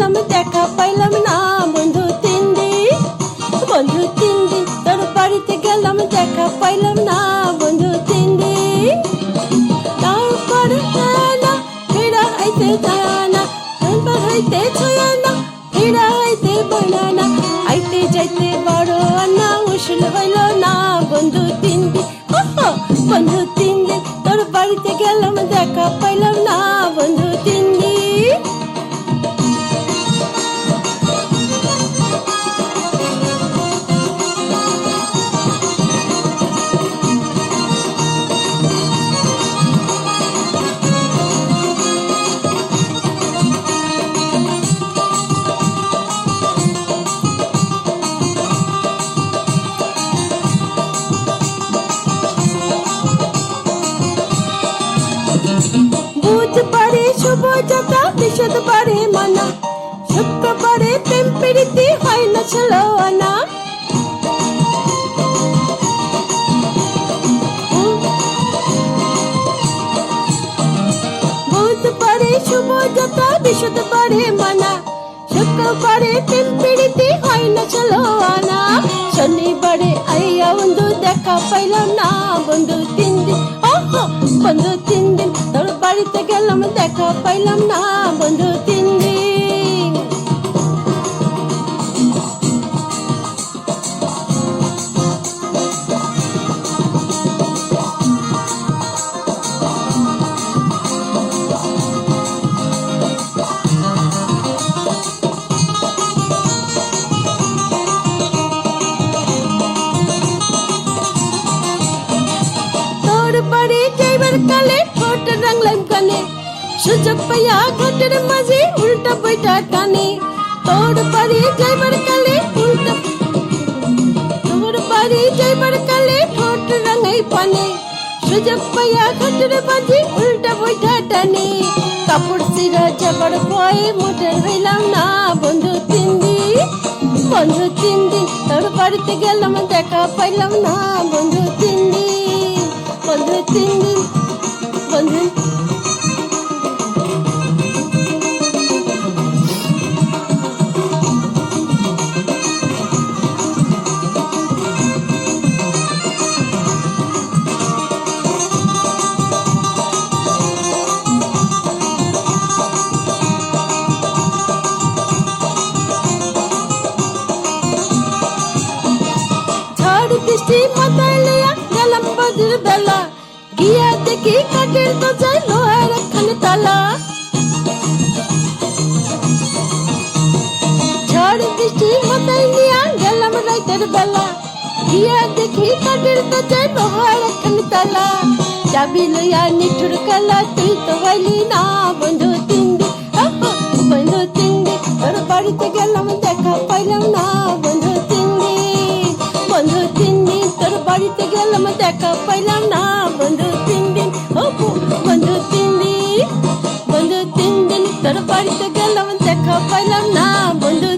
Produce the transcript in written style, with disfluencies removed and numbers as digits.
গেলাম দেখা পাইলাম না বন্ধু 3 দিন। বন্ধু 3 দিন তোর বাড়িতে গেলাম দেখা পাইলাম না বন্ধু 3 দিন। তারপরে না ফিরা আইতে যায় না, তারপর হইতে ছয় না ফিরা আইতে পারে না। আইতে যাইতে বড় না উসুল হইল না বন্ধু 3 দিন। বন্ধু 3 দিন তোর বাড়িতে গেলাম দেখা পাইলাম না বন্ধু 3 দিন। বুধবারে শুভযাত্রা, বৃহস্পতিবারে মানা, শুক্রবারে প্রেম প্রীতি হয় না ছেলো আনা। বুধবারে শুভযাত্রা, বৃহস্পতিবারে মানা, শুক্রবারে প্রেম প্রীতি হয় না ছেলো আনা। শনিবারে আইয়া বন্ধু দেখা পাইলাম না বন্ধু 3 দিন। বন্ধু 3 দিন তোর বাড়িতে গেলাম দেখা পাইলাম না বন্ধু 3 দিন। তোর বাড়ি যাইবার কালে ঠোঁট রাংলাম কানে, সুযোগ পাইয়া ঘাটের মাঝে উল্টা বইটা টানে। তোর বাড়ি যাইবার কালে উল্টা, তোর বাড়ি যাইবার কালে ঠোঁট রাঙাই পানে, সুযোগ পাইয়া ঘাটের মাঝে উল্টা বইটা টানে। কাপড় চিরা যাবার ভয়ে মোটের হইলাম না বন্ধু 3 দিন। বন্ধু 3 দিন তোর বাড়িতে গেলাম দেখা পাইলাম না বন্ধু 3 দিন। বন্ধু 3 দিন বন্ধু। ঝড় বৃষ্টি মাথায় লইয়া গেলাম বন্ধুর বেলা, গিয়া দেখি কাঠের দরজায় লোহার একখানে তালা। ঝড় বৃষ্টি মাথায় নিয়া গেলাম রাতের বেলা, গিয়া দেখি কাঠের দরজায় লোহার একখানে তালা। চাবি লইয়া নিঠুর খেলা তুই তো হইলি না বন্ধু 3 দিন। বন্ধু 3 দিন তোর বাড়িতে গেলাম দেখা পাইলাম না বন্ধু 3 দিন। বন্ধু 3 দিন তোর বাড়িতে গেলাম দেখা পাইলাম না বন্ধু 3 দিন। বন্ধু 3 দিন, বন্ধু 3 দিন তোর বাড়িতে গেলাম দেখা পাইলাম না বন্ধু।